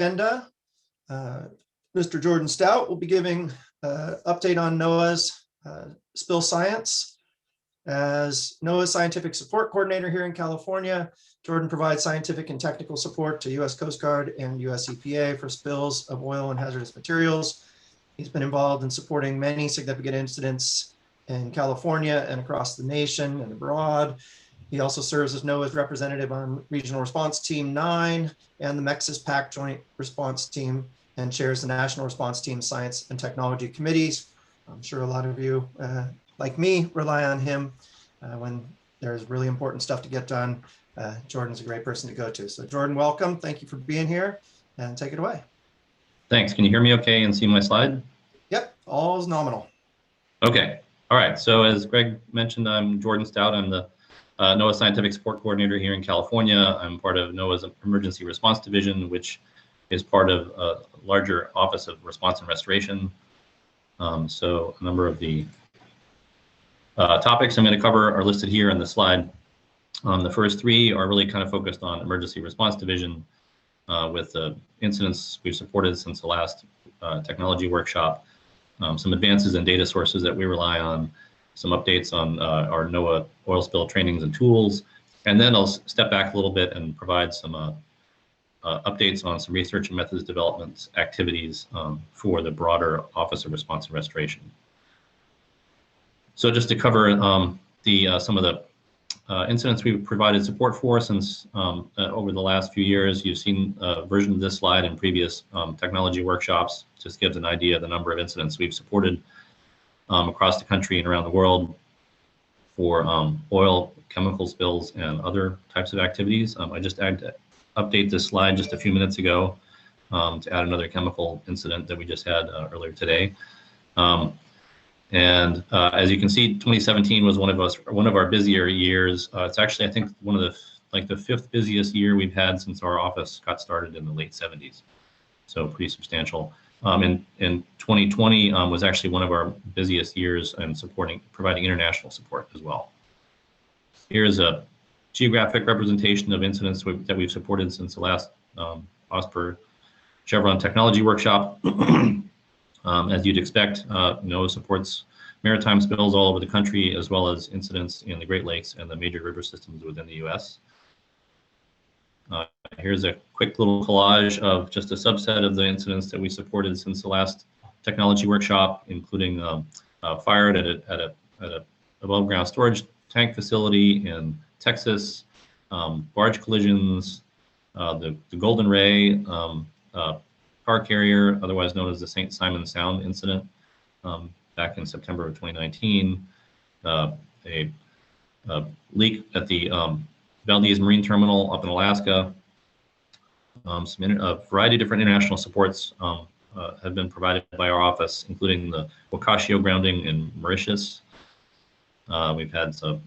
agenda. Mr. Jordan Stout will be giving an update on Noaa's spill science. As Noaa's scientific support coordinator here in California, Jordan provides scientific and technical support to U.S. Coast Guard and U.S. EPA for spills of oil and hazardous materials. He's been involved in supporting many significant incidents in California and across the nation and abroad. He also serves as NOAA's representative on Regional Response Team 9 and the Mexis PAC Joint Response Team, and chairs the National Response Team Science and Technology Committees. I'm sure a lot of you, like me, rely on him when there's really important stuff to get done. Jordan's a great person to go to. So Jordan, welcome. Thank you for being here, and take it away. Thanks. Can you hear me okay and see my slide? Yep, all is nominal. Okay. All right. So as Greg mentioned, I'm Jordan Stout. I'm the NOAA Scientific Support Coordinator here in California. I'm part of NOAA's Emergency Response Division, which is part of a larger Office of Response and Restoration. So a number of the topics I'm going to cover are listed here on the slide. The first three are really kind of focused on Emergency Response Division with the incidents we've supported since the last technology workshop, some advances in data sources that we rely on, some updates on our NOAA oil spill trainings and tools, and then I'll step back a little bit and provide some updates on some research and methods development activities for the broader Office of Response and Restoration. So just to cover some of the incidents we've provided support for since over the last few years. You've seen a version of this slide in previous technology workshops. Just gives an idea of the number of incidents we've supported across the country and around the world for oil, chemical spills, and other types of activities. I just had to update this slide just a few minutes ago to add another chemical incident that we just had earlier today. And as you can see, 2017 was one of our busier years. It's actually, I think, one of the fifth busiest year we've had since our office got started in the late 70s. So pretty substantial. In 2020 was actually one of our busiest years in providing international support as well. Here's a geographic representation of incidents that we've supported since the last OSPR Chevron technology workshop. As you'd expect, NOAA supports maritime spills all over the country, as well as incidents in the Great Lakes and the major river systems within the U.S. Here's a quick little collage of just a subset of the incidents that we supported since the last technology workshop, including fire at a above ground storage tank facility in Texas, barge collisions, the Golden Ray, car carrier, otherwise known as the St. Simon Sound incident back in September of 2019, a leak at the Valdez Marine Terminal up in Alaska. A variety of different international supports have been provided by our office, including the Wakashio grounding in Mauritius. We've had some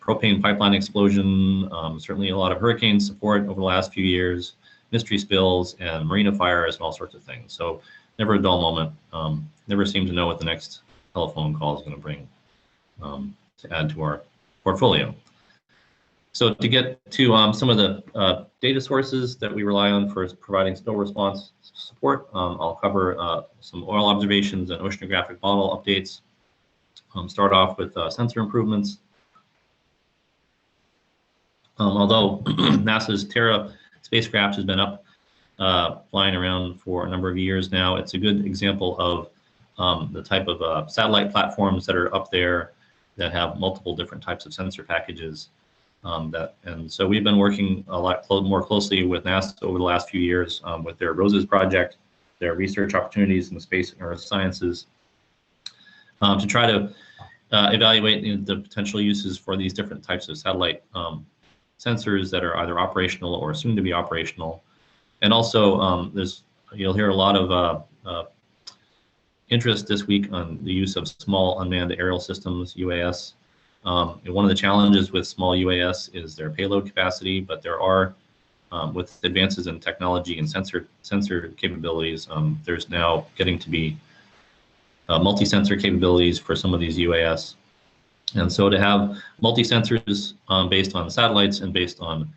propane pipeline explosion, certainly a lot of hurricane support over the last few years, mystery spills and marina fires and all sorts of things. So never a dull moment. Never seem to know what the next telephone call is going to bring to add to our portfolio. So to get to some of the data sources that we rely on for providing spill response support, I'll cover some oil observations and oceanographic model updates. Start off with sensor improvements. Although NASA's Terra spacecraft has been up flying around for a number of years now, it's a good example of the type of satellite platforms that are up there that have multiple different types of sensor packages. And so we've been working a lot more closely with NASA over the last few years with their ROSES project, their research opportunities in the space and earth sciences, to try to evaluate the potential uses for these different types of satellite sensors that are either operational or soon to be operational. And also, you'll hear a lot of interest this week on the use of small unmanned aerial systems, UAS. One of the challenges with small UAS is their payload capacity, but there are, with advances in technology and sensor capabilities, there's now getting to be multi-sensor capabilities for some of these UAS. And so to have multi-sensors based on satellites and based on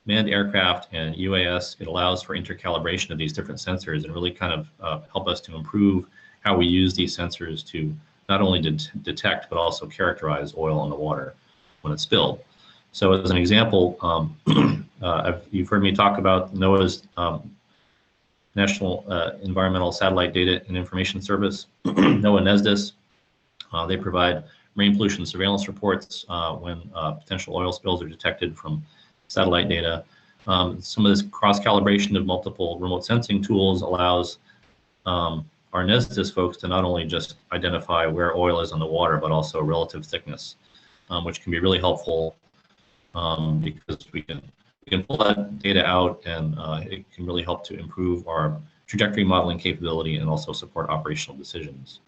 manned aircraft and UAS, it allows for intercalibration of these different sensors and really kind of help us to improve how we use these sensors to not only detect, but also characterize oil in the water when it's spilled. So as an example, you've heard me talk about NOAA's National Environmental Satellite Data and Information Service, NOAA Nesdis. They provide marine pollution surveillance reports when potential oil spills are detected from satellite data. Some of this cross-calibration of multiple remote sensing tools allows our Nesdis folks to not only just identify where oil is in the water, but also relative thickness, which can be really helpful because we can pull that data out, and it can really help to improve our trajectory modeling capability and also support operational decisions.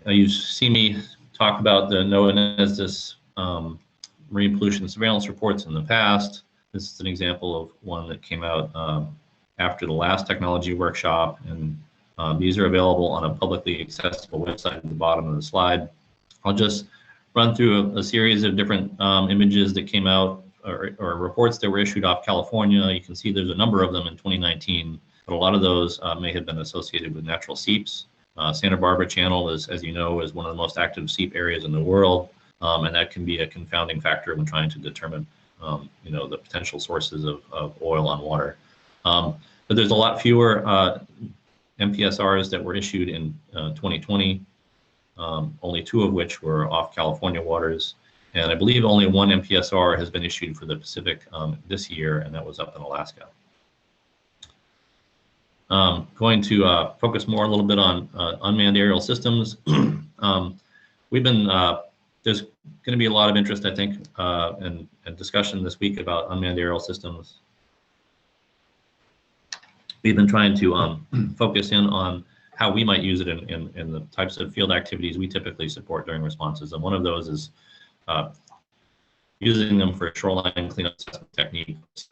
You see me talk about the NOAA Nesdis marine pollution surveillance reports in the past. This is an example of one that came out after the last technology workshop, and these are available on a publicly accessible website at the bottom of the slide. I'll just run through a series of different images that came out or reports that were issued off California. You can see there's a number of them in 2019, but a lot of those may have been associated with natural seeps. Santa Barbara Channel, as you know, is one of the most active seep areas in the world, and that can be a confounding factor when trying to determine, the potential sources of oil on water. But there's a lot fewer MPSRs that were issued in 2020, only 2 of which were off California waters. And I believe only 1 MPSR has been issued for the Pacific this year, and that was up in Alaska. Going to focus more a little bit on unmanned aerial systems. There's going to be a lot of interest, I think, and discussion this week about unmanned aerial systems. We've been trying to focus in on how we might use it in the types of field activities we typically support during responses. And one of those is using them for shoreline cleanup assessment techniques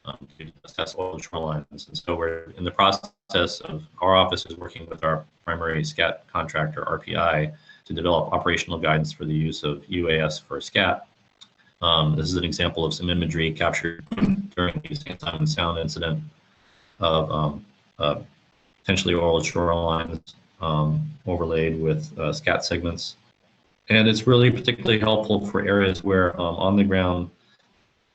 to assess oil shorelines. And so we're in the process of, our office is working with our primary Scat contractor, RPI, to develop operational guidance for the use of UAS for Scat. This is an example of some imagery captured during the same time and sound incident of potentially oil shorelines overlaid with Scat segments. And it's really particularly helpful for areas where on the ground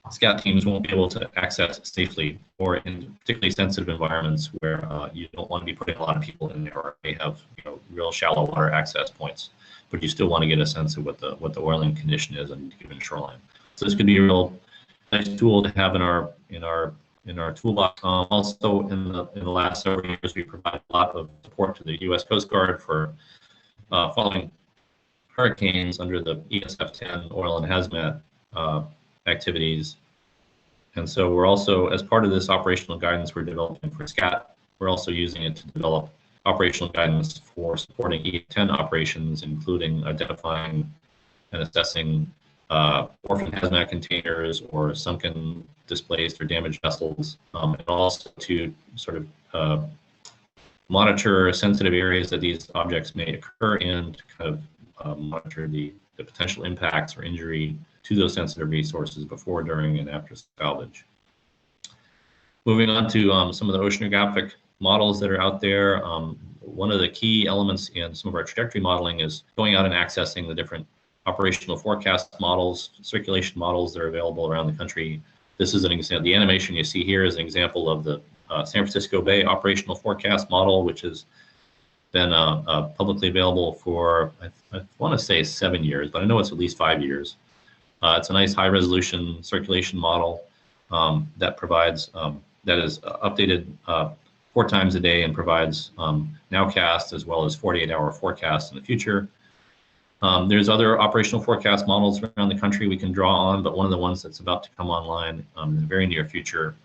Scat teams won't be able to access safely, or in particularly sensitive environments where you don't want to be putting a lot of people in there, or they have real shallow water access points, but you still want to get a sense of what the oiling condition is in a given shoreline. So this could be a real nice tool to have in our toolbox. Also, in the last several years, we provide a lot of support to the U.S. Coast Guard for following hurricanes under the ESF-10 oil and hazmat activities. And so we're also, as part of this operational guidance we're developing for Scat, we're also using it to develop operational guidance for supporting E10 operations, including identifying and assessing orphan hazmat containers or sunken, displaced, or damaged vessels, and also to sort of monitor sensitive areas that these objects may occur in, to kind of monitor the potential impacts or injury to those sensitive resources before, during, and after salvage. Moving on to some of the oceanographic models that are out there. One of the key elements in some of our trajectory modeling is going out and accessing the different operational forecast models, circulation models that are available around the country. This is an example. The animation you see here is an example of the San Francisco Bay operational forecast model, which has been publicly available for, I want to say 7 years, but I know it's at least 5 years. It's a nice high resolution circulation model that provides, that is updated 4 times a day and provides nowcast as well as 48-hour forecasts in the future. There's other operational forecast models around the country we can draw on, but one of the ones that's about to come online in the very near future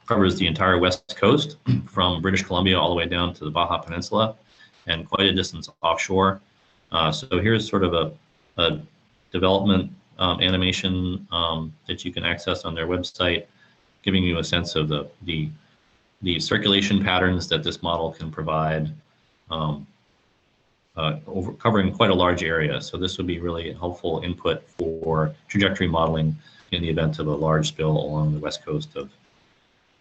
covers the entire West Coast from British Columbia all the way down to the Baja Peninsula and quite a distance offshore. So here's sort of a development animation that you can access on their website, giving you a sense of the circulation patterns that this model can provide. covering quite a large area. So this would be really helpful input for trajectory modeling in the event of a large spill along the west coast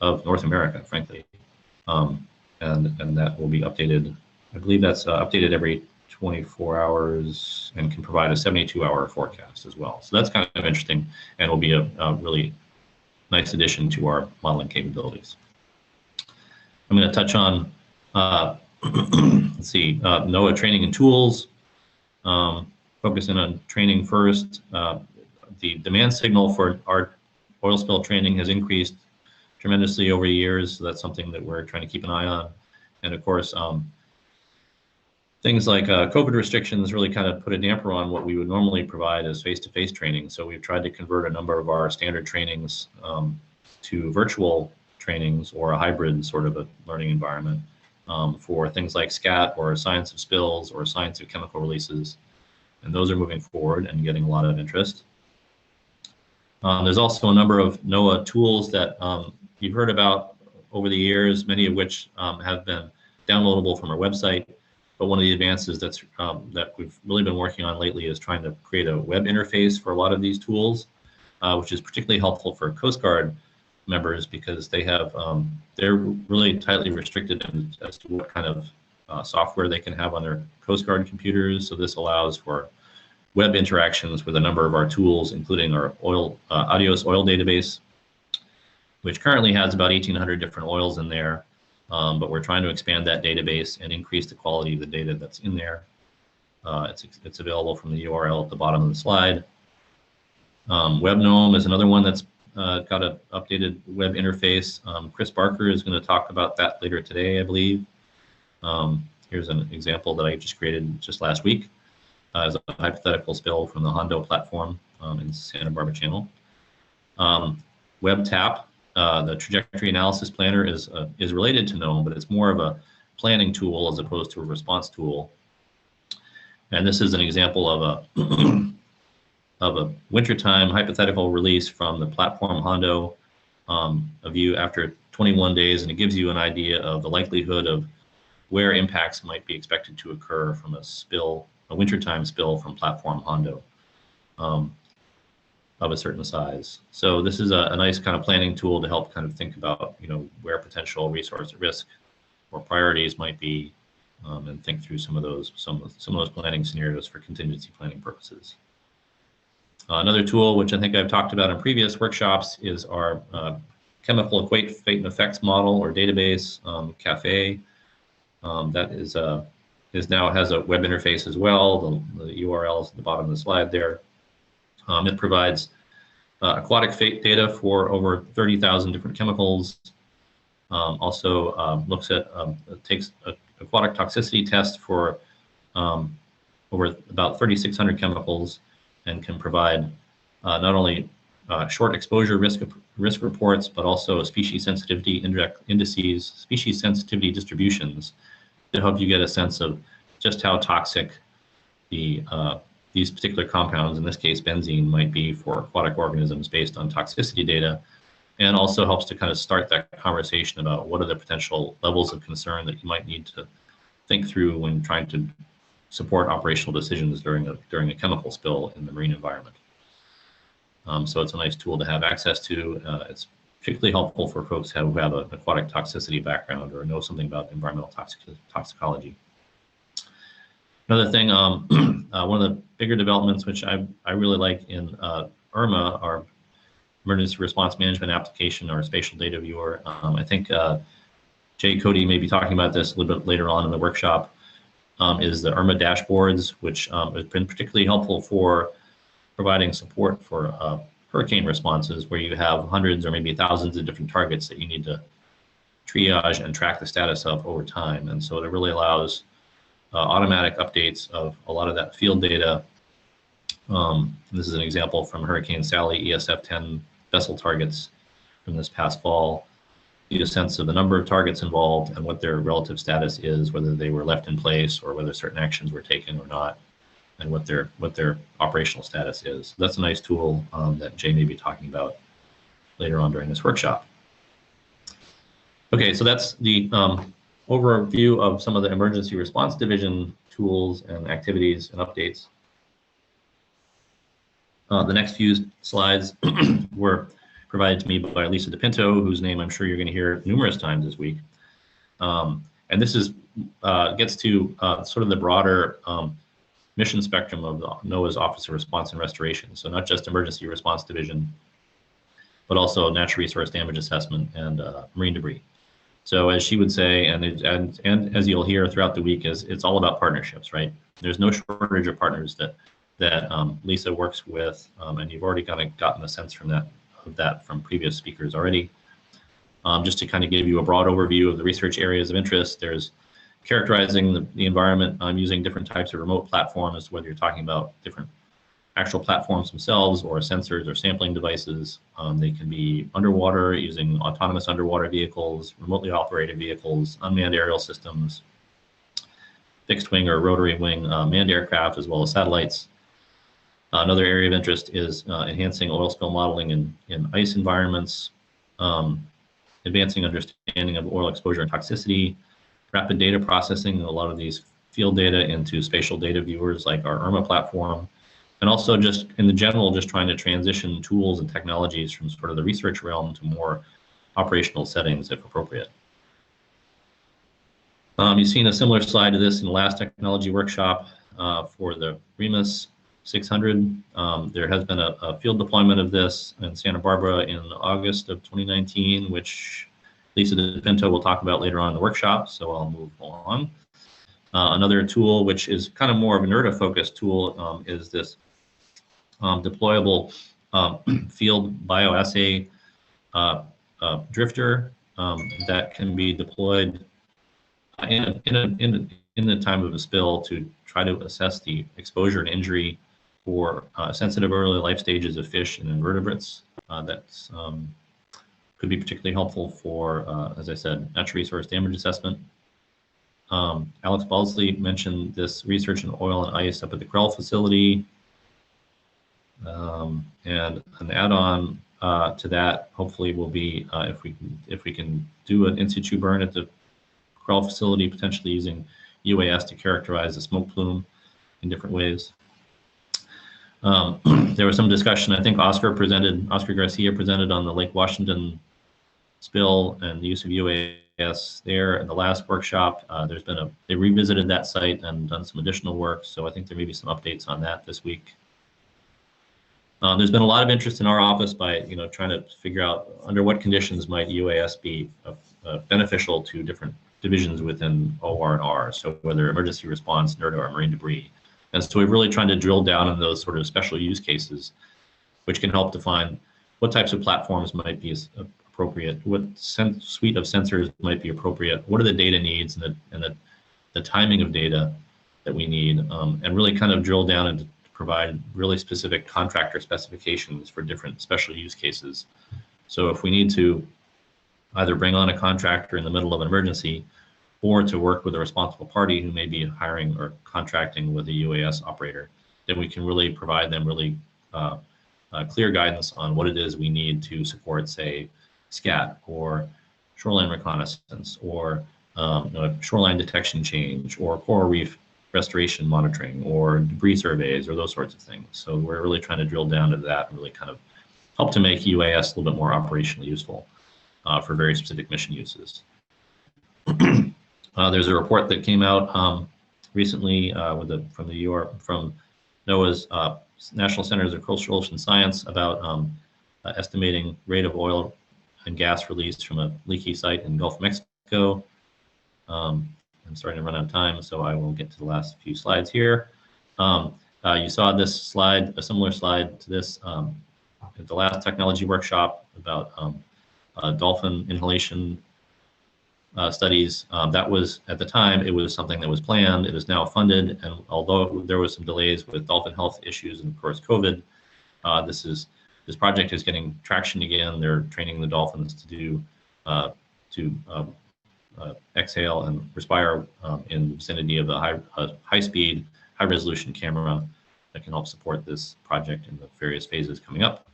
of North America, frankly. And that will be updated. I believe that's updated every 24 hours and can provide a 72-hour forecast as well. So that's kind of interesting and will be a really nice addition to our modeling capabilities. I'm going to touch on, let's see, Noaa training and tools, focusing on training first. The demand signal for our oil spill training has increased tremendously over the years, so that's something that we're trying to keep an eye on. And of course, things like COVID restrictions really kind of put a damper on what we would normally provide as face-to-face training. So we've tried to convert a number of our standard trainings to virtual trainings or a hybrid sort of a learning environment for things like Scat or science of spills or science of chemical releases. And those are moving forward and getting a lot of interest. There's also a number of Noaa tools that you've heard about over the years, many of which have been downloadable from our website. But one of the advances that we've really been working on lately is trying to create a web interface for a lot of these tools, which is particularly helpful for Coast Guard members because they have they're really tightly restricted as to what kind of software they can have on their Coast Guard computers. So this allows for web interactions with a number of our tools, including our Adios oil database, which currently has about 1,800 different oils in there. But we're trying to expand that database and increase the quality of the data that's in there. It's available from the URL at the bottom of the slide. WebGNOME is another one that's got an updated web interface. Chris Barker is going to talk about that later today, I believe. Here's an example that I just created just last week as a hypothetical spill from the Hondo platform in Santa Barbara Channel. Webtap. The trajectory analysis planner is related to GNOME, but it's more of a planning tool as opposed to a response tool. And this is an example of a wintertime hypothetical release from the platform Hondo, a view after 21 days, and it gives you an idea of the likelihood of where impacts might be expected to occur from a wintertime spill from platform Hondo. Of a certain size. So this is a nice kind of planning tool to help kind of think about, where potential resource risk or priorities might be, and think through some of those planning scenarios for contingency planning purposes. Another tool, which I think I've talked about in previous workshops, is our chemical fate and effects model or database, CAFE. That now has a web interface as well. The URL is at the bottom of the slide there. It provides aquatic fate data for over 30,000 different chemicals. Also looks at, takes an aquatic toxicity test for over about 3,600 chemicals and can provide not only short exposure risk reports, but also species sensitivity indices, species sensitivity distributions to help you get a sense of just how toxic these particular compounds, in this case benzene, might be for aquatic organisms based on toxicity data, and also helps to kind of start that conversation about what are the potential levels of concern that you might need to think through when trying to support operational decisions during a chemical spill in the marine environment. So it's a nice tool to have access to. It's particularly helpful for folks who have an aquatic toxicity background or know something about environmental toxicology. Another thing, one of the bigger developments, which I really like in Irma, our emergency response management application, our spatial data viewer. I think Jay Cody may be talking about this a little bit later on in the workshop, is the Irma Dashboards, which has been particularly helpful for providing support for hurricane responses where you have hundreds or maybe thousands of different targets that you need to triage and track the status of over time. And so it really allows automatic updates of a lot of that field data. This is an example from Hurricane Sally ESF-10 vessel targets from this past fall. You get a sense of the number of targets involved and what their relative status is, whether they were left in place or whether certain actions were taken or not, and what their operational status is. That's a nice tool that Jay may be talking about later on during this workshop. Okay, so that's the overview of some of the emergency response division tools and activities and updates. The next few slides were provided to me by Lisa DePinto, whose name I'm sure you're going to hear numerous times this week. And this is gets to sort of the broader mission spectrum of NOAA's Office of Response and Restoration. So not just emergency response division, but also natural resource damage assessment and marine debris. So as she would say, and as you'll hear throughout the week, is it's all about partnerships, right? There's no shortage of partners that Lisa works with, and you've already kind of gotten a sense from that from previous speakers already. Just to kind of give you a broad overview of the research areas of interest, there's characterizing the environment using different types of remote platforms, whether you're talking about different actual platforms themselves or sensors or sampling devices. They can be underwater using autonomous underwater vehicles, remotely operated vehicles, unmanned aerial systems, fixed wing or rotary wing manned aircraft, as well as satellites. Another area of interest is enhancing oil spill modeling in ice environments, advancing understanding of oil exposure and toxicity, rapid data processing, a lot of these field data into spatial data viewers like our Irma platform, and also just in the general, just trying to transition tools and technologies from sort of the research realm to more operational settings if appropriate. You've seen a similar slide to this in the last technology workshop for the REMUS 600. There has been a field deployment of this in Santa Barbara in August of 2019, which Lisa DePinto will talk about later on in the workshop, so I'll move along. Another tool, which is kind of more of a NERDA-focused tool, is this deployable field bioassay drifter that can be deployed in the time of a spill to try to assess the exposure and injury for sensitive early life stages of fish and invertebrates. That's could be particularly helpful for, as I said, natural resource damage assessment. Alex Balsley mentioned this research in oil and ice up at the Krell facility. And an add-on to that hopefully will be if we can do an in situ burn at the Krell facility, potentially using UAS to characterize the smoke plume in different ways. There was some discussion, I think Oscar Garcia presented on the Lake Washington spill and the use of UAS there in the last workshop. They revisited that site and done some additional work, so I think there may be some updates on that this week. There's been a lot of interest in our office by trying to figure out under what conditions might UAS be beneficial to different divisions within OR and R, so whether emergency response, NERDA, or marine debris. And so we're really trying to drill down on those sort of special use cases, which can help define what types of platforms might be appropriate, what suite of sensors might be appropriate, what are the data needs and the timing of data that we need, and really kind of drill down and provide really specific contractor specifications for different special use cases. So if we need to either bring on a contractor in the middle of an emergency or to work with a responsible party who may be hiring or contracting with a UAS operator, then we can really provide them really clear guidance on what it is we need to support, say, Scat or shoreline reconnaissance or shoreline detection change or coral reef restoration monitoring or debris surveys or those sorts of things. So we're really trying to drill down to that and really kind of help to make UAS a little bit more operationally useful for very specific mission uses. There's a report that came out recently from NOAA's National Centers of Coastal Ocean Science about estimating rate of oil and gas released from a leaky site in Gulf of Mexico. I'm starting to run out of time, so I will get to the last few slides here. You saw this slide, a similar slide to this at the last technology workshop about dolphin inhalation studies. That was, at the time, it was something that was planned. It is now funded, and although there was some delays with dolphin health issues and of course COVID, this project is getting traction again. They're training the dolphins to do exhale and respire in the vicinity of a high-speed, high-resolution camera that can help support this project in the various phases coming up.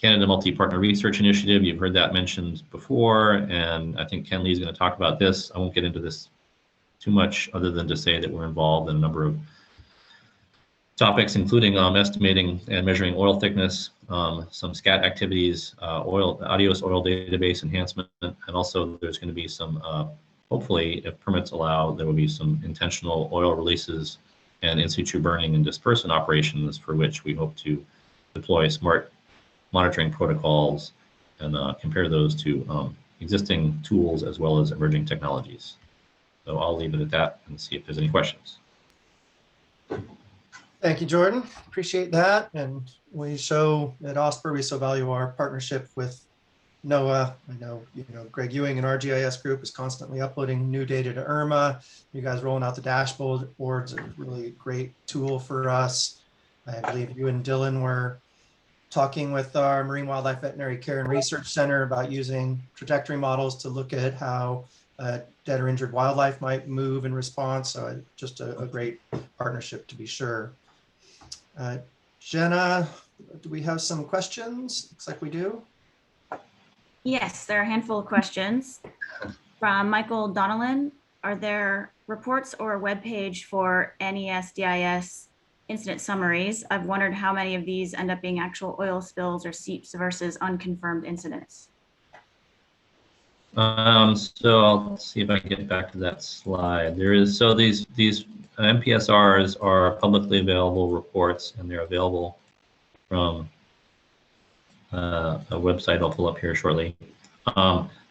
Canada Multi-Partner Research Initiative. You've heard that mentioned before, and I think Ken Lee is going to talk about this. I won't get into this too much other than to say that we're involved in a number of topics, including estimating and measuring oil thickness, some Scat activities, ADIOS oil database enhancement, and also there's going to be some, hopefully, if permits allow, there will be some intentional oil releases and in situ burning and dispersant operations for which we hope to deploy smart monitoring protocols and compare those to existing tools as well as emerging technologies. So I'll leave it at that and see if there's any questions. Thank you, Jordan. Appreciate that. And we show at OSPR, we so value our partnership with Noaa. I know, Greg Ewing and our GIS group is constantly uploading new data to Irma. You guys rolling out the dashboards are really a great tool for us. I believe you and Dylan were talking with our Marine Wildlife Veterinary Care and Research Center about using trajectory models to look at how dead or injured wildlife might move in response. So just a great partnership to be sure. Jenna, do we have some questions? Looks like we do. Yes, there are a handful of questions. From Michael Donnellan, are there reports or a web page for NESDIS incident summaries? I've wondered how many of these end up being actual oil spills or seeps versus unconfirmed incidents. So I'll see if I can get back to that slide. There is, so these MPSRs are publicly available reports, and they're available from a website I'll pull up here shortly.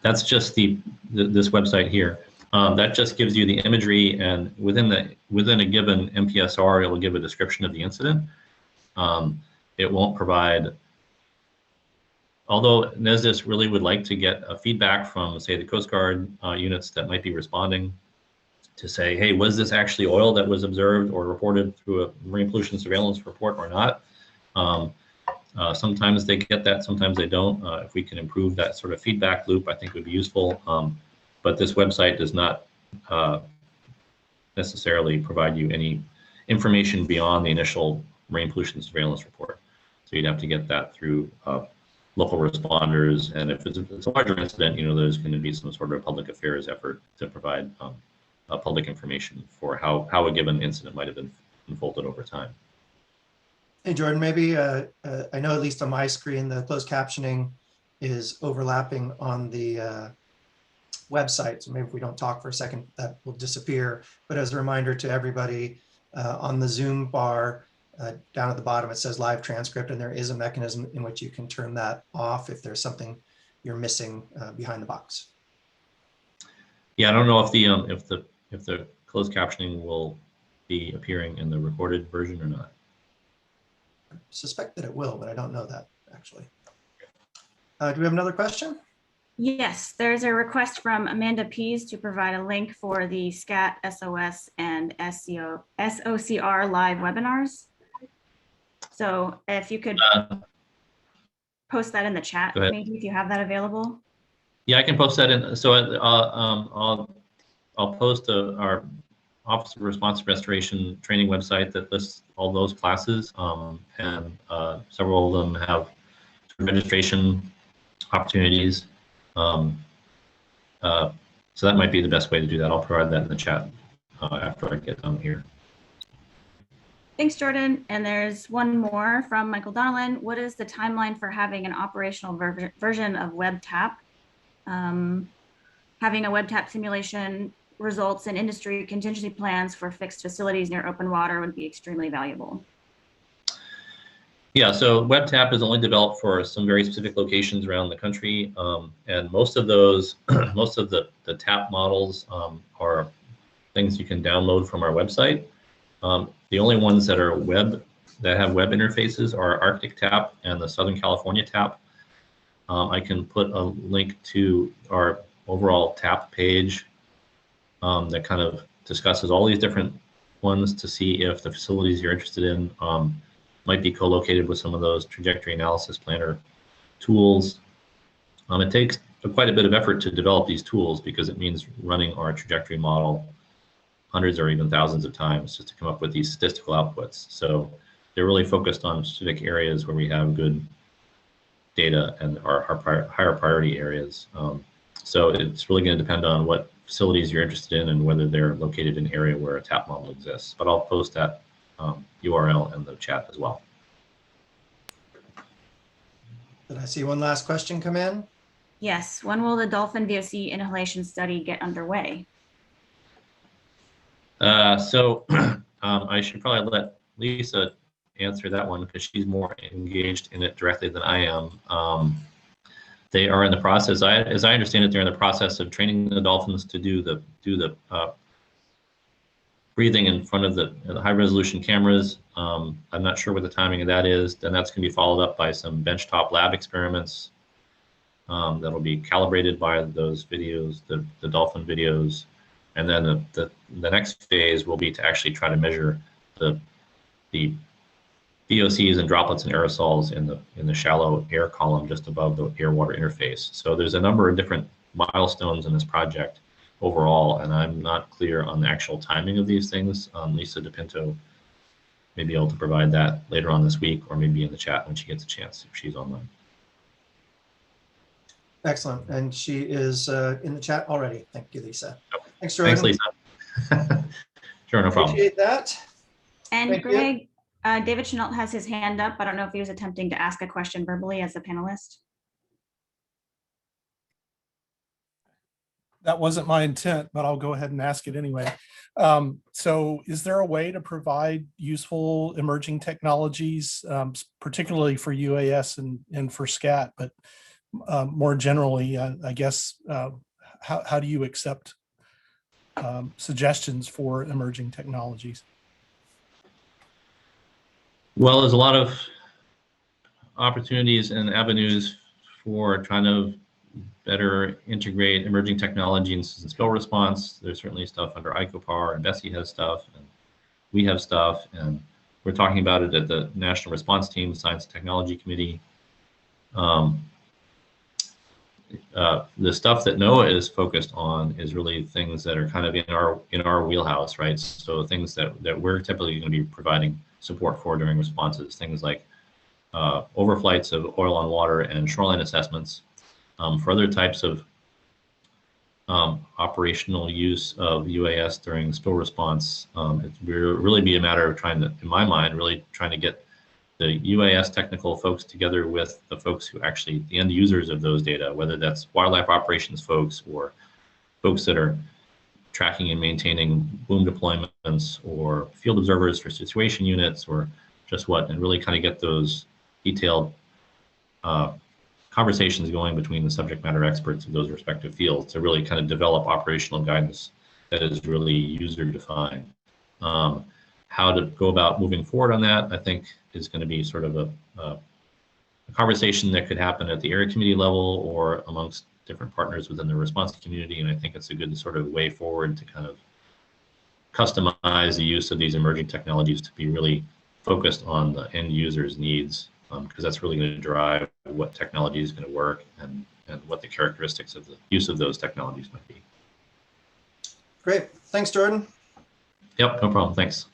That's just this website here. That just gives you the imagery, and within a given MPSR, it will give a description of the incident. It won't provide, although Nesdis really would like to get a feedback from, say, the Coast Guard units that might be responding to say, hey, was this actually oil that was observed or reported through a marine pollution surveillance report or not? Sometimes they get that, sometimes they don't. If we can improve that sort of feedback loop, I think would be useful. But this website does not necessarily provide you any information beyond the initial marine pollution surveillance report. So you'd have to get that through local responders, and if it's a larger incident, there's going to be some sort of public affairs effort to provide public information for how a given incident might have been unfolded over time. Hey, Jordan, maybe I know at least on my screen, the closed captioning is overlapping on the website. So maybe if we don't talk for a second, that will disappear. But as a reminder to everybody, on the Zoom bar, down at the bottom, it says live transcript, and there is a mechanism in which you can turn that off if there's something you're missing behind the box. Yeah, I don't know if the closed captioning will be appearing in the recorded version or not. I suspect that it will, but I don't know that actually. Do we have another question? Yes, there's a request from Amanda Pease to provide a link for the Scat, SOS, and SOCR live webinars. So if you could post that in the chat, maybe if you have that available. Yeah, I can post that in. So I'll post our Office of Responsive Restoration training website that lists all those classes, and several of them have registration opportunities. So that might be the best way to do that. I'll provide that in the chat after I get done here. Thanks, Jordan. And there's one more from Michael Donnellan. What is the timeline for having an operational version of Webtap? Having a Webtap simulation results in industry contingency plans for fixed facilities near open water would be extremely valuable. Yeah, so Webtap is only developed for some very specific locations around the country, and most of those, most of the TAP models are things you can download from our website. The only ones that are that have web interfaces are Arctic TAP and the Southern California TAP. I can put a link to our overall TAP page that kind of discusses all these different ones to see if the facilities you're interested in might be co-located with some of those trajectory analysis planner tools. It takes quite a bit of effort to develop these tools because it means running our trajectory model hundreds or even thousands of times just to come up with these statistical outputs. So they're really focused on specific areas where we have good data and are higher priority areas. So it's really going to depend on what facilities you're interested in and whether they're located in an area where a TAP model exists. But I'll post that URL in the chat as well. Did I see one last question come in? Yes. When will the Dolphin VOC inhalation study get underway? So I should probably let Lisa answer that one because she's more engaged in it directly than I am. They are in the process. As I understand it, they're in the process of training the dolphins to do the breathing in front of the high resolution cameras. I'm not sure what the timing of that is. Then that's going to be followed up by some benchtop lab experiments that'll be calibrated by those videos, the dolphin videos. And then the next phase will be to actually try to measure the VOCs and droplets and aerosols in the shallow air column just above the air-water interface. So there's a number of different milestones in this project overall, and I'm not clear on the actual timing of these things. Lisa DePinto may be able to provide that later on this week or maybe in the chat when she gets a chance if she's online. Excellent. And she is in the chat already. Thank you, Lisa. Thanks, Jordan. Thanks, Lisa. Sure, no problem. Appreciate that. And Thank you. Greg, David Chenault has his hand up. I don't know if he was attempting to ask a question verbally as a panelist. That wasn't my intent, but I'll go ahead and ask it anyway. So is there a way to provide useful emerging technologies, particularly for UAS and for Scat, but more generally, I guess, how do you accept suggestions for emerging technologies? Well, there's a lot of opportunities and avenues for trying to better integrate emerging technology and spill response. There's certainly stuff under ICOPAR, and Bessie has stuff, and we have stuff, and we're talking about it at the National Response Team Science and Technology Committee. The stuff that Noaa is focused on is really things that are kind of in our wheelhouse, right? So things that we're typically going to be providing support for during responses, things like overflights of oil on water and shoreline assessments. For other types of operational use of UAS during spill response, it will really be a matter of trying to, in my mind, really trying to get the UAS technical folks together with the folks who actually, the end users of those data, whether that's wildlife operations folks or folks that are tracking and maintaining boom deployments or field observers for situation units or just what, and really kind of get those detailed conversations going between the subject matter experts of those respective fields to really kind of develop operational guidance that is really user defined. How to go about moving forward on that, I think, is going to be sort of a conversation that could happen at the area committee level or amongst different partners within the response community. And I think it's a good sort of way forward to kind of customize the use of these emerging technologies to be really focused on the end user's needs, because that's really going to drive what technology is going to work and what the characteristics of the use of those technologies might be. Great. Thanks, Jordan. Yep, no problem. Thanks.